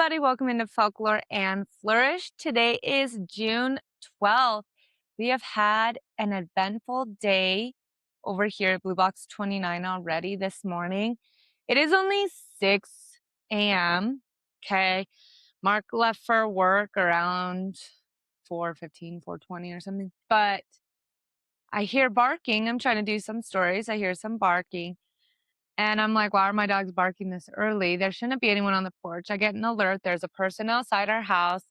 everybody. Welcome into Folklore and Flourish. Today is June 12th. We have had an eventful day over here at Blue Box 29 already this morning. It is only 6 a.m. Okay. Mark left for work around 4:15, 4:20 or something. But I hear barking. I'm trying to do some stories. I hear some barking. And I'm like, why are my dogs barking this early? There shouldn't be anyone on the porch. I get an alert. There's a person outside our house.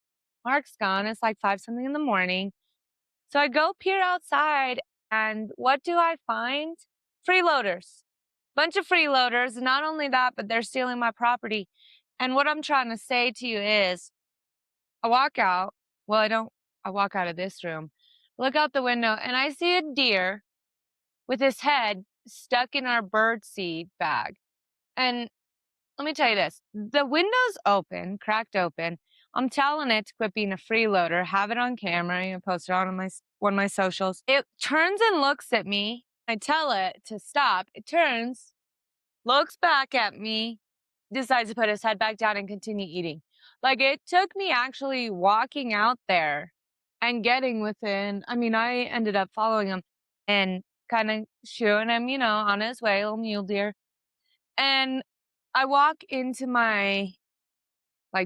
Mark's gone. It's like 5 something in the morning. So I go peer outside, and what do I find? Freeloaders. Bunch of freeloaders. Not only that, but they're stealing my property. And what I'm trying to say to you is, I walk out. Well, I don't. I walk out of this room, look out the window, and I see a deer with his head stuck in our bird seed bag. And let me tell you this, the window's open, cracked open. I'm telling it to quit being a freeloader, have it on camera, post it on one of my socials. It turns and looks at me. I tell it to stop. It turns, looks back at me, decides to put his head back down and continue eating. Like, it took me actually walking out there and getting within, I ended up following him and kind of shooing him, on his way, little mule deer. And I walk into my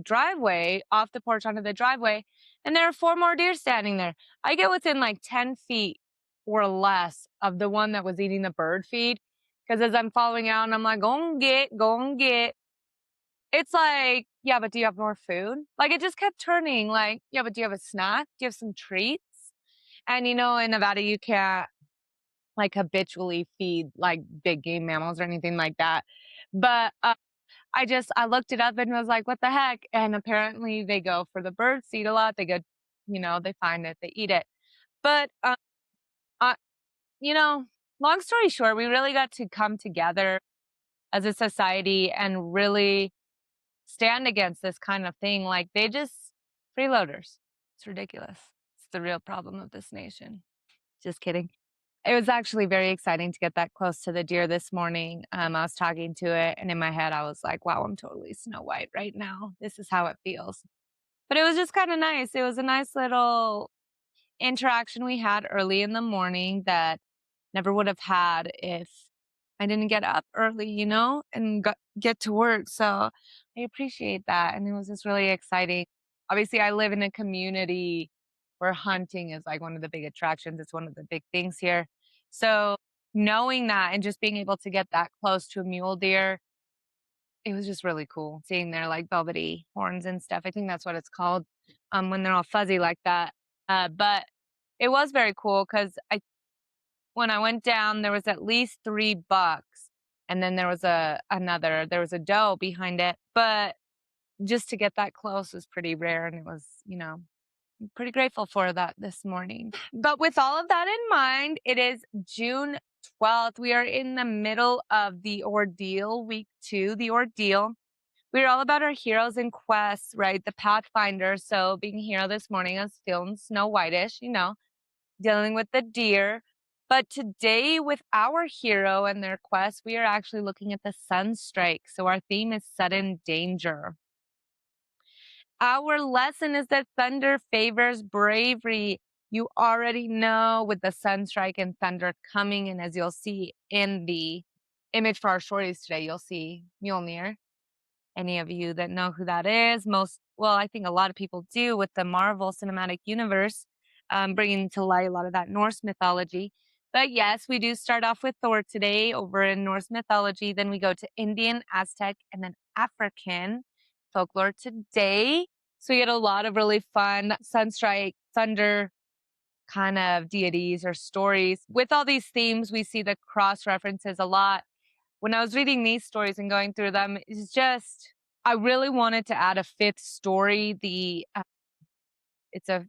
driveway, off the porch onto the driveway, and there are 4 more deer standing there. I get within 10 feet or less of the one that was eating the bird feed. Because as I'm following out and I'm like, go and get. It's like, yeah, but do you have more food? Like, it just kept turning like, yeah, but do you have a snack? Do you have some treats? And in Nevada, you can't habitually feed big game mammals or anything like that. But I looked it up and was like, what the heck? And apparently they go for the bird seed a lot. They go, they find it, they eat it. But, uh, you know, long story short, we really got to come together as a society and really stand against this kind of thing. Like, they just, freeloaders. It's ridiculous. It's the real problem of this nation. Just kidding. It was actually very exciting to get that close to the deer this morning. I was talking to it, and in my head, I was like, wow, I'm totally Snow White right now. This is how it feels. But it was just kind of nice. It was a nice little interaction we had early in the morning that never would have had if I didn't get up early, and get to work. So I appreciate that. And it was just really exciting. Obviously, I live in a community where hunting is one of the big attractions. It's one of the big things here. So knowing that and just being able to get that close to a mule deer, it was just really cool seeing their velvety horns and stuff. I think that's what it's called when they're all fuzzy like that. But it was very cool because when I went down, there was at least 3 bucks, and then there was there was a doe behind it. But just to get that close was pretty rare, and it was, I'm pretty grateful for that this morning. But with all of that in mind, it is June 12th. We are in the middle of the ordeal, week 2, the ordeal. We're all about our heroes and quests, right? The Pathfinder. So being a hero this morning, I was feeling Snow Whitish, dealing with the deer. But today, with our hero and their quest, we are actually looking at the Sunstrike. So our theme is sudden danger. Our lesson is that thunder favors bravery. You already know with the Sunstrike and thunder coming, and as you'll see in the image for our stories today, you'll see Mjolnir. Any of you that know who that is, I think a lot of people do with the Marvel Cinematic Universe, bringing to light a lot of that Norse mythology. But yes, we do start off with Thor today over in Norse mythology. Then we go to Indian, Aztec, and then African folklore today. So we get a lot of really fun Sunstrike, thunder kind of deities or stories. With all these themes, we see the cross references a lot. When I was reading these stories and going through them, it's just, I really wanted to add a 5th story. It's an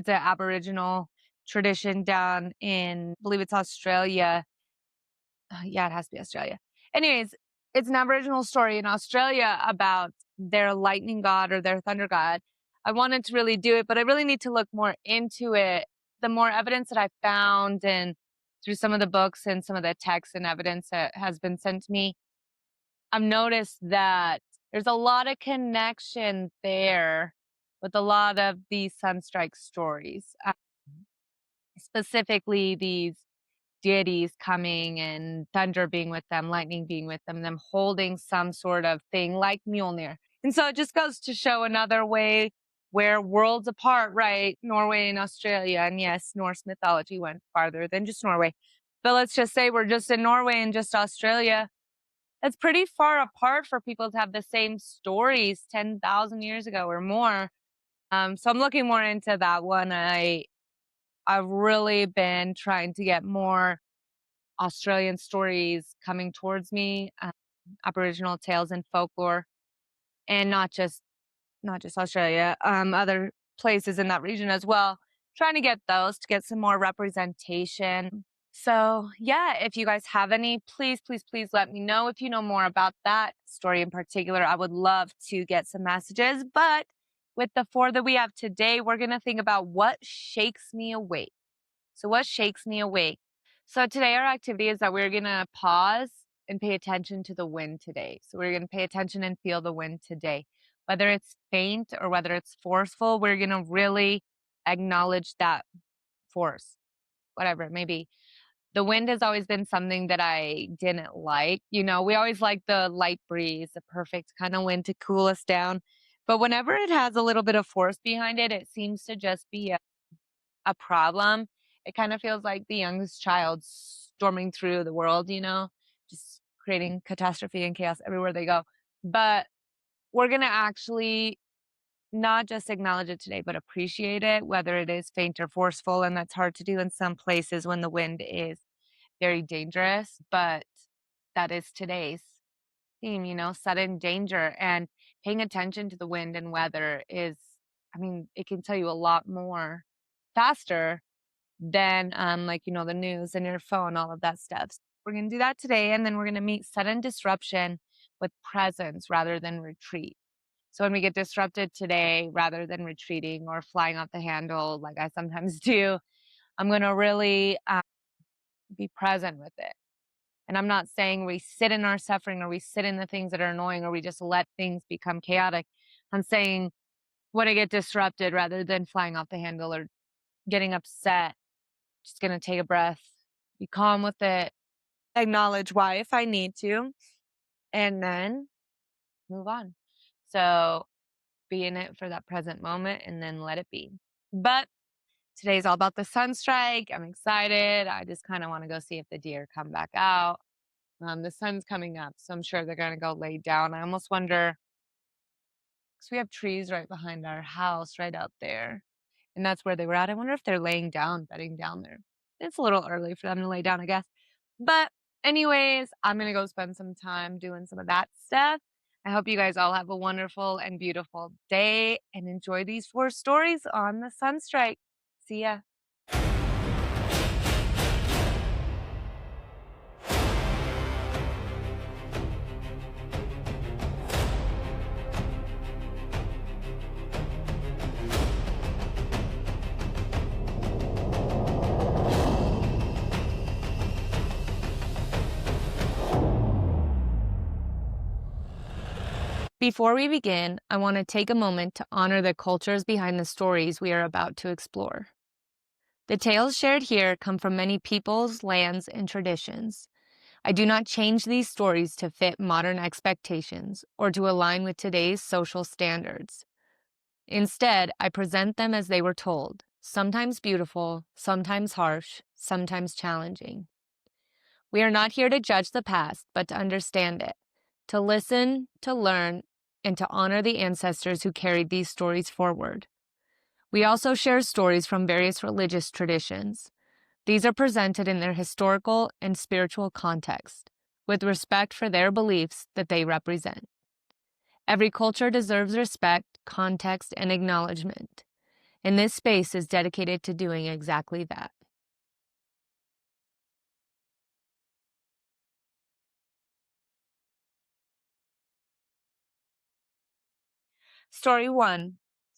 Aboriginal tradition down in, I believe it's Australia. Yeah, it has to be Australia. Anyways, it's an Aboriginal story in Australia about their lightning god or their thunder god. I wanted to really do it, but I really need to look more into it. The more evidence that I found and through some of the books and some of the texts and evidence that has been sent to me, I've noticed that there's a lot of connection there with a lot of these Sunstrike stories, specifically these deities coming and thunder being with them, lightning being with them holding some sort of thing like Mjolnir. And so it just goes to show another way where worlds apart, right? Norway and Australia. And yes, Norse mythology went farther than just Norway. But let's just say we're just in Norway and just Australia. It's pretty far apart for people to have the same stories 10,000 years ago or more. So I'm looking more into that one. I've really been trying to get more Australian stories coming towards me, Aboriginal tales and folklore, and not just Australia, other places in that region as well. Trying to get those to get some more representation. So yeah, if you guys have any, please, please, please let me know if you know more about that story in particular. I would love to get some messages. But with the four that we have today, we're gonna think about what shakes me awake. So what shakes me awake? So today our activity is that we're gonna pause and pay attention to the wind today. So we're gonna pay attention and feel the wind today. Whether it's faint or whether it's forceful, we're gonna really acknowledge that force, whatever it may be. The wind has always been something that I didn't like. You know, we always like the light breeze, the perfect kind of wind to cool us down. But whenever it has a little bit of force behind it, it seems to just be a problem. It kind of feels like the youngest child storming through the world, just creating catastrophe and chaos everywhere they go. But we're going to actually not just acknowledge it today, but appreciate it, whether it is faint or forceful. And that's hard to do in some places when the wind is very dangerous. But that is today's theme, sudden danger. And paying attention to the wind and weather it can tell you a lot more faster than the news and your phone, all of that stuff. So we're going to do that today, and then we're going to meet sudden disruption with presence rather than retreat. So when we get disrupted today, rather than retreating or flying off the handle like I sometimes do, I'm going to really be present with it. And I'm not saying we sit in our suffering or we sit in the things that are annoying or we just let things become chaotic. I'm saying when I get disrupted, rather than flying off the handle or getting upset, just going to take a breath, be calm with it, acknowledge why if I need to, and then move on. So be in it for that present moment and then let it be. But today's all about the Sunstrike. I'm excited. I just kind of want to go see if the deer come back out. The sun's coming up, so I'm sure they're going to go lay down. I almost wonder, because we have trees right behind our house, right out there. And that's where they were at. I wonder if they're laying down, bedding down there. It's a little early for them to lay down, I guess. But anyways, I'm going to go spend some time doing some of that stuff. I hope you guys all have a wonderful and beautiful day and enjoy these four stories on the Sunstrike. See ya. Before we begin, I want to take a moment to honor the cultures behind the stories we are about to explore. The tales shared here come from many peoples, lands, and traditions. I do not change these stories to fit modern expectations or to align with today's social standards. Instead, I present them as they were told, sometimes beautiful, sometimes harsh, sometimes challenging. We are not here to judge the past, but to understand it, to listen, to learn, and to honor the ancestors who carried these stories forward. We also share stories from various religious traditions. These are presented in their historical and spiritual context, with respect for their beliefs that they represent. Every culture deserves respect, context, and acknowledgement, and this space is dedicated to doing exactly that. Story 1.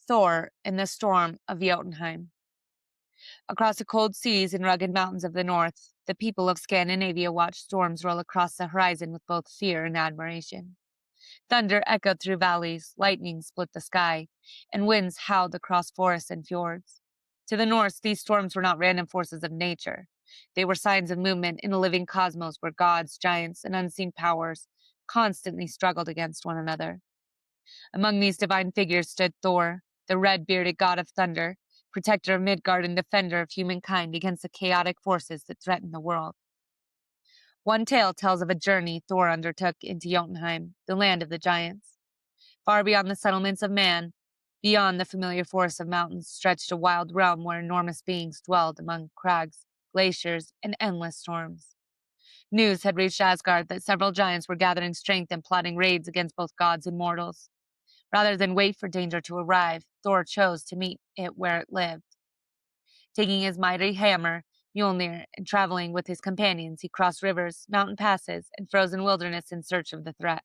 Thor in the Storm of Jotunheim. Across the cold seas and rugged mountains of the north, the people of Scandinavia watched storms roll across the horizon with both fear and admiration. Thunder echoed through valleys, lightning split the sky, and winds howled across forests and fjords. To the Norse, these storms were not random forces of nature. They were signs of movement in a living cosmos where gods, giants, and unseen powers constantly struggled against one another. Among these divine figures stood Thor, the red-bearded god of thunder, protector of Midgard and defender of humankind against the chaotic forces that threatened the world. One tale tells of a journey Thor undertook into Jotunheim, the land of the giants. Far beyond the settlements of man, beyond the familiar forest of mountains, stretched a wild realm where enormous beings dwelled among crags, glaciers, and endless storms. News had reached Asgard that several giants were gathering strength and plotting raids against both gods and mortals. Rather than wait for danger to arrive, Thor chose to meet it where it lived. Taking his mighty hammer, Mjolnir, and traveling with his companions, he crossed rivers, mountain passes, and frozen wilderness in search of the threat.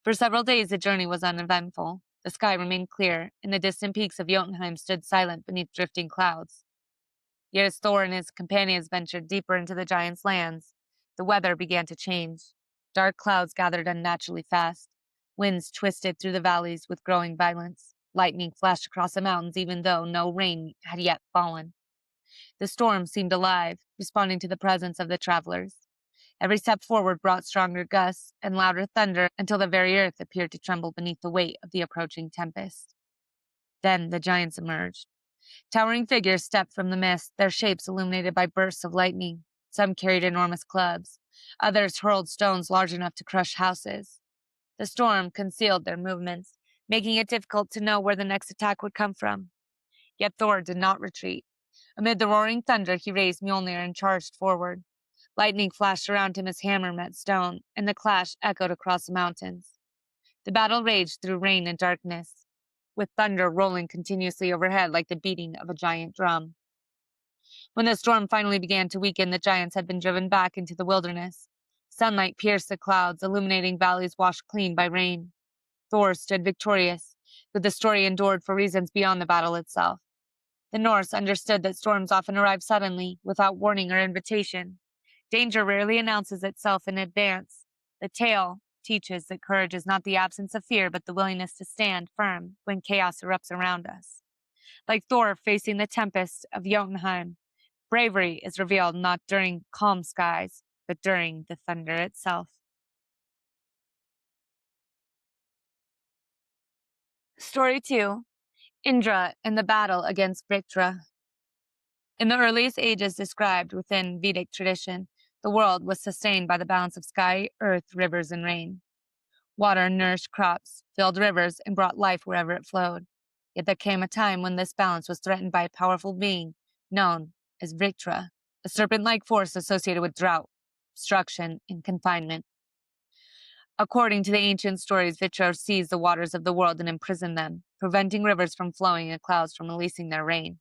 For several days, the journey was uneventful. The sky remained clear, and the distant peaks of Jotunheim stood silent beneath drifting clouds. Yet as Thor and his companions ventured deeper into the giants' lands, the weather began to change. Dark clouds gathered unnaturally fast. Winds twisted through the valleys with growing violence. Lightning flashed across the mountains even though no rain had yet fallen. The storm seemed alive, responding to the presence of the travelers. Every step forward brought stronger gusts and louder thunder until the very earth appeared to tremble beneath the weight of the approaching tempest. Then the giants emerged. Towering figures stepped from the mist, their shapes illuminated by bursts of lightning. Some carried enormous clubs. Others hurled stones large enough to crush houses. The storm concealed their movements, making it difficult to know where the next attack would come from. Yet Thor did not retreat. Amid the roaring thunder, he raised Mjolnir and charged forward. Lightning flashed around him as hammer met stone, and the clash echoed across the mountains. The battle raged through rain and darkness, with thunder rolling continuously overhead like the beating of a giant drum. When the storm finally began to weaken, the giants had been driven back into the wilderness. Sunlight pierced the clouds, illuminating valleys washed clean by rain. Thor stood victorious, but the story endured for reasons beyond the battle itself. The Norse understood that storms often arrive suddenly, without warning or invitation. Danger rarely announces itself in advance. The tale teaches that courage is not the absence of fear, but the willingness to stand firm when chaos erupts around us. Like Thor facing the tempest of Jotunheim, bravery is revealed not during calm skies, but during the thunder itself. Story 2. Indra and the battle against Victra. In the earliest ages described within Vedic tradition, the world was sustained by the balance of sky, earth, rivers, and rain. Water nourished crops, filled rivers, and brought life wherever it flowed. Yet there came a time when this balance was threatened by a powerful being known as Victra, a serpent-like force associated with drought, destruction, and confinement. According to the ancient stories, Victra seized the waters of the world and imprisoned them, preventing rivers from flowing and clouds from releasing their rain.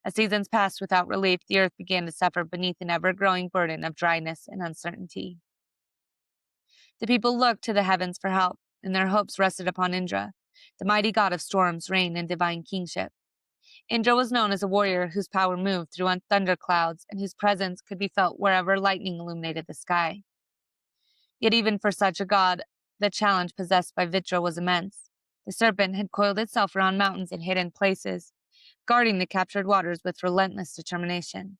As seasons passed without relief, the earth began to suffer beneath an ever-growing burden of dryness and uncertainty. The people looked to the heavens for help, and their hopes rested upon Indra, the mighty god of storms, rain, and divine kingship. Indra was known as a warrior whose power moved through thunderclouds and whose presence could be felt wherever lightning illuminated the sky. Yet even for such a god, the challenge possessed by Victra was immense. The serpent had coiled itself around mountains and hidden places, guarding the captured waters with relentless determination.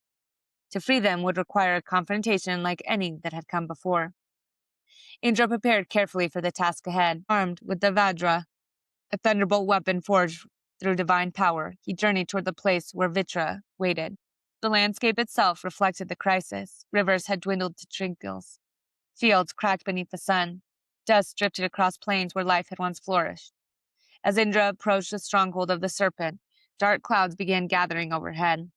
To free them would require a confrontation unlike any that had come before. Indra prepared carefully for the task ahead. Armed with the Vajra, a thunderbolt weapon forged through divine power, he journeyed toward the place where Victra waited. The landscape itself reflected the crisis. Rivers had dwindled to trickles. Fields cracked beneath the sun. Dust drifted across plains where life had once flourished. As Indra approached the stronghold of the serpent, dark clouds began gathering overhead.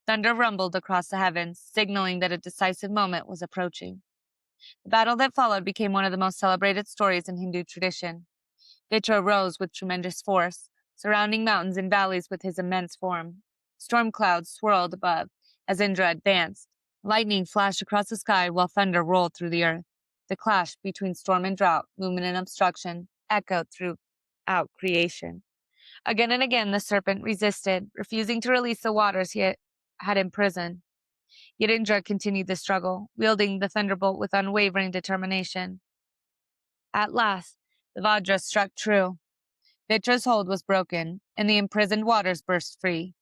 Thunder rumbled across the heavens, signaling that a decisive moment was approaching. The battle that followed became one of the most celebrated stories in Hindu tradition. Victra rose with tremendous force, surrounding mountains and valleys with his immense form. Storm clouds swirled above as Indra advanced. Lightning flashed across the sky while thunder rolled through the earth. The clash between storm and drought, movement and obstruction, echoed throughout creation. Again and again the serpent resisted, refusing to release the waters he had imprisoned. Yet Indra continued the struggle, wielding the thunderbolt with unwavering determination. At last, the Vajra struck true. Vitra's hold was broken, and the imprisoned waters burst free.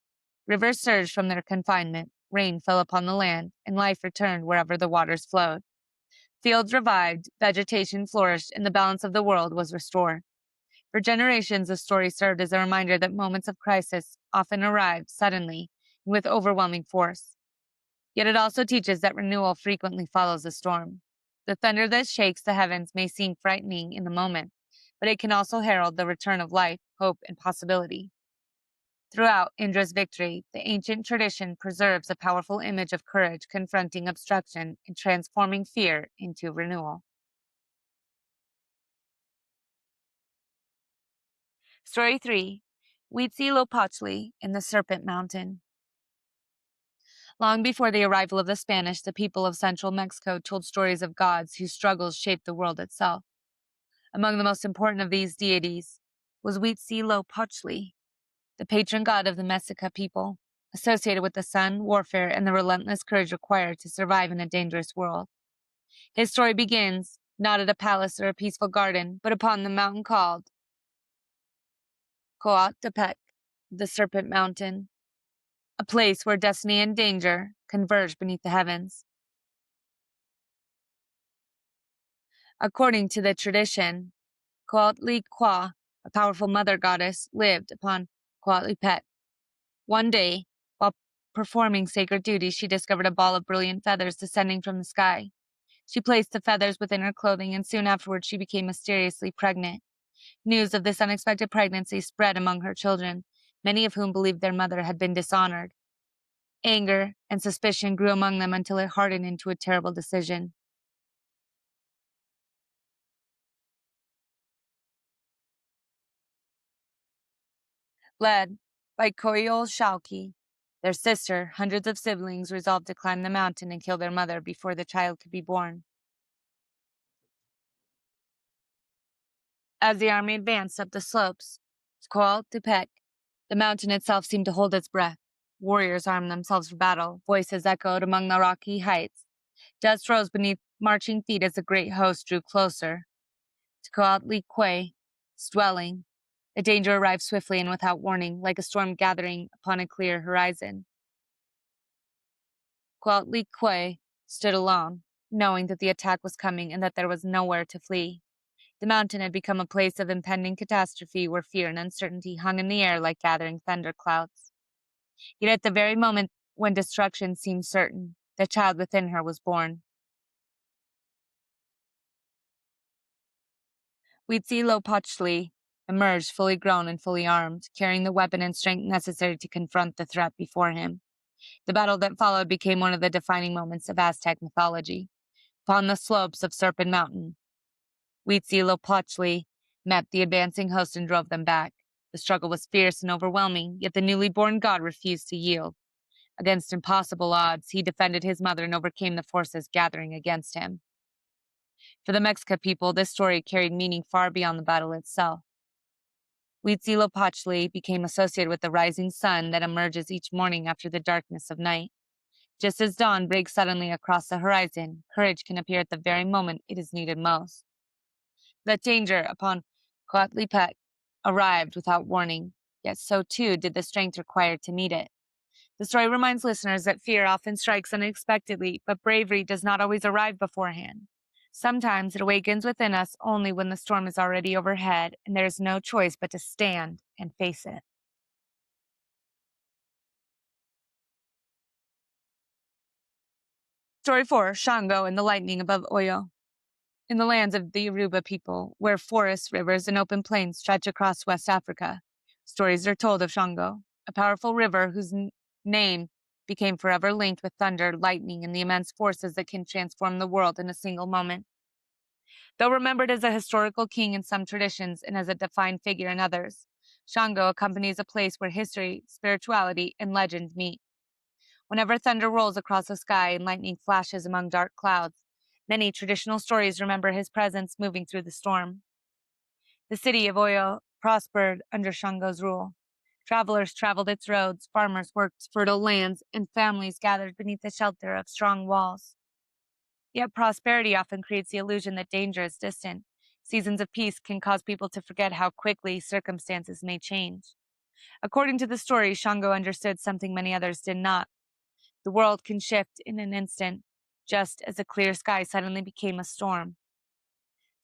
Rivers surged from their confinement, rain fell upon the land, and life returned wherever the waters flowed. Fields revived, vegetation flourished, and the balance of the world was restored. For generations, the story served as a reminder that moments of crisis often arrive suddenly and with overwhelming force. Yet it also teaches that renewal frequently follows a storm. The thunder that shakes the heavens may seem frightening in the moment, but it can also herald the return of life, hope, and possibility. Throughout Indra's victory, the ancient tradition preserves a powerful image of courage confronting obstruction and transforming fear into renewal. Story 3. Huitzilopochtli in the Serpent Mountain. Long before the arrival of the Spanish, the people of central Mexico told stories of gods whose struggles shaped the world itself. Among the most important of these deities was Huitzilopochtli, the patron god of the Mexica people, associated with the sun, warfare, and the relentless courage required to survive in a dangerous world. His story begins not at a palace or a peaceful garden, but upon the mountain called Coatepec, the Serpent Mountain, a place where destiny and danger converge beneath the heavens. According to the tradition, Coatlicue, a powerful mother goddess, lived upon Coatepec. One day, while performing sacred duties, she discovered a ball of brilliant feathers descending from the sky. She placed the feathers within her clothing, and soon afterwards she became mysteriously pregnant. News of this unexpected pregnancy spread among her children, many of whom believed their mother had been dishonored. Anger and suspicion grew among them until it hardened into a terrible decision. Led by Koyol Shalki, their sister, hundreds of siblings resolved to climb the mountain and kill their mother before the child could be born. As the army advanced up the slopes, Coatepec, the mountain itself seemed to hold its breath. Warriors armed themselves for battle. Voices echoed among the rocky heights. Dust rose beneath marching feet as the great host drew closer. To Coatlicue's dwelling, the danger arrived swiftly and without warning, like a storm gathering upon a clear horizon. Coatlicue stood alone, knowing that the attack was coming and that there was nowhere to flee. The mountain had become a place of impending catastrophe where fear and uncertainty hung in the air like gathering thunderclouds. Yet at the very moment when destruction seemed certain, the child within her was born. Huitzilopochtli emerged fully grown and fully armed, carrying the weapon and strength necessary to confront the threat before him. The battle that followed became one of the defining moments of Aztec mythology. Upon the slopes of Serpent Mountain, Huitzilopochtli met the advancing host and drove them back. The struggle was fierce and overwhelming, yet the newly born god refused to yield. Against impossible odds, he defended his mother and overcame the forces gathering against him. For the Mexica people, this story carried meaning far beyond the battle itself. Huitzilopochtli became associated with the rising sun that emerges each morning after the darkness of night. Just as dawn breaks suddenly across the horizon, courage can appear at the very moment it is needed most. That danger upon Coatepec arrived without warning, yet so too did the strength required to meet it. The story reminds listeners that fear often strikes unexpectedly, but bravery does not always arrive beforehand. Sometimes it awakens within us only when the storm is already overhead and there is no choice but to stand and face it. Story 4. Sango and the Lightning above Oyo. In the lands of the Yoruba people, where forests, rivers, and open plains stretch across West Africa, stories are told of Sango, a powerful river whose name became forever linked with thunder, lightning, and the immense forces that can transform the world in a single moment. Though remembered as a historical king in some traditions and as a defined figure in others, Sango accompanies a place where history, spirituality, and legend meet. Whenever thunder rolls across the sky and lightning flashes among dark clouds, many traditional stories remember his presence moving through the storm. The city of Oyo prospered under Sango's rule. Travelers traveled its roads, farmers worked fertile lands, and families gathered beneath the shelter of strong walls. Yet prosperity often creates the illusion that danger is distant. Seasons of peace can cause people to forget how quickly circumstances may change. According to the story, Shango understood something many others did not. The world can shift in an instant, just as a clear sky suddenly became a storm.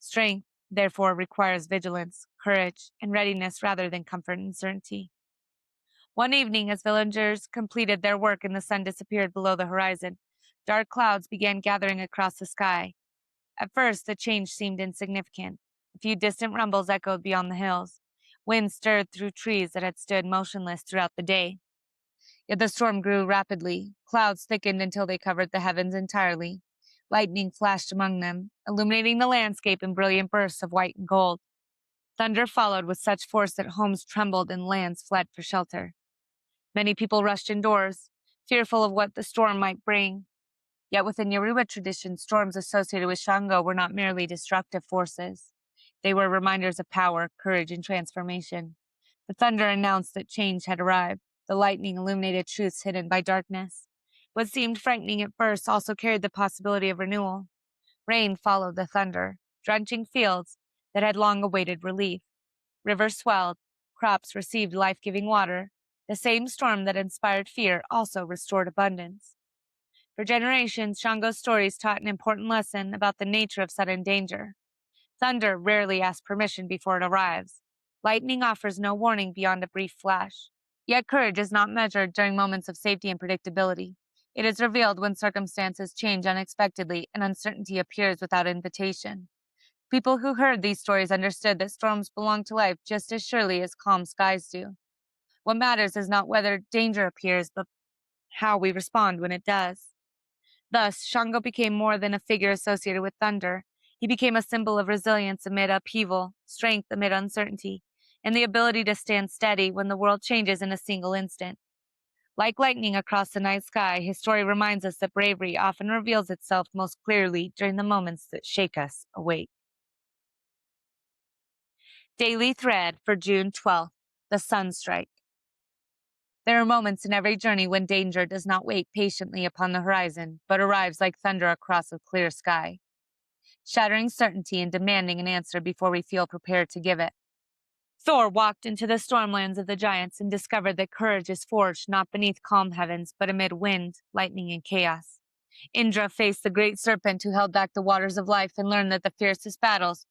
Strength, therefore, requires vigilance, courage, and readiness rather than comfort and certainty. One evening, as villagers completed their work and the sun disappeared below the horizon, dark clouds began gathering across the sky. At first, the change seemed insignificant. A few distant rumbles echoed beyond the hills. Wind stirred through trees that had stood motionless throughout the day. Yet the storm grew rapidly. Clouds thickened until they covered the heavens entirely. Lightning flashed among them, illuminating the landscape in brilliant bursts of white and gold. Thunder followed with such force that homes trembled and lands fled for shelter. Many people rushed indoors, fearful of what the storm might bring. Yet within Yoruba tradition, storms associated with Shango were not merely destructive forces. They were reminders of power, courage, and transformation. The thunder announced that change had arrived. The lightning illuminated truths hidden by darkness. What seemed frightening at first also carried the possibility of renewal. Rain followed the thunder, drenching fields that had long awaited relief. Rivers swelled, crops received life-giving water. The same storm that inspired fear also restored abundance. For generations, Shango's stories taught an important lesson about the nature of sudden danger. Thunder rarely asks permission before it arrives. Lightning offers no warning beyond a brief flash. Yet courage is not measured during moments of safety and predictability. It is revealed when circumstances change unexpectedly and uncertainty appears without invitation. People who heard these stories understood that storms belong to life just as surely as calm skies do. What matters is not whether danger appears, but how we respond when it does. Thus, Shango became more than a figure associated with thunder. He became a symbol of resilience amid upheaval, strength amid uncertainty, and the ability to stand steady when the world changes in a single instant. Like lightning across the night sky, his story reminds us that bravery often reveals itself most clearly during the moments that shake us awake. Daily Thread for June 12th, the Sunstrike. There are moments in every journey when danger does not wait patiently upon the horizon, but arrives like thunder across a clear sky, shattering certainty and demanding an answer before we feel prepared to give it. Thor walked into the stormlands of the giants and discovered that courage is forged not beneath calm heavens, but amid wind, lightning, and chaos. Indra faced the great serpent who held back the waters of life and learned that the fiercest battles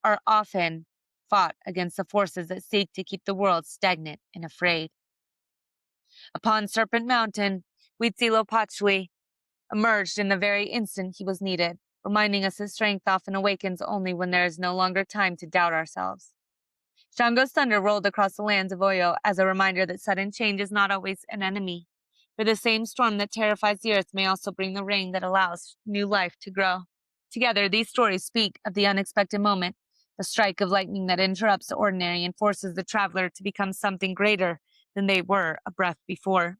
are often fought against the forces that seek to keep the world stagnant and afraid. Upon Serpent Mountain, Huitzilopochtli emerged in the very instant he was needed, reminding us that strength often awakens only when there is no longer time to doubt ourselves. Shango's thunder rolled across the lands of Oyo as a reminder that sudden change is not always an enemy. For the same storm that terrifies the earth may also bring the rain that allows new life to grow. Together, these stories speak of the unexpected moment, the strike of lightning that interrupts the ordinary and forces the traveler to become something greater than they were a breath before.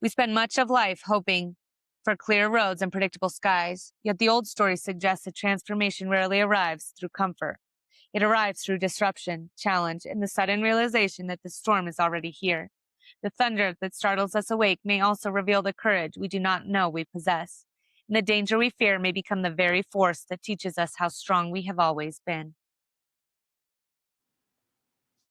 We spend much of life hoping for clear roads and predictable skies, yet the old story suggests that transformation rarely arrives through comfort. It arrives through disruption, challenge, and the sudden realization that the storm is already here. The thunder that startles us awake may also reveal the courage we do not know we possess, and the danger we fear may become the very force that teaches us how strong we have always been.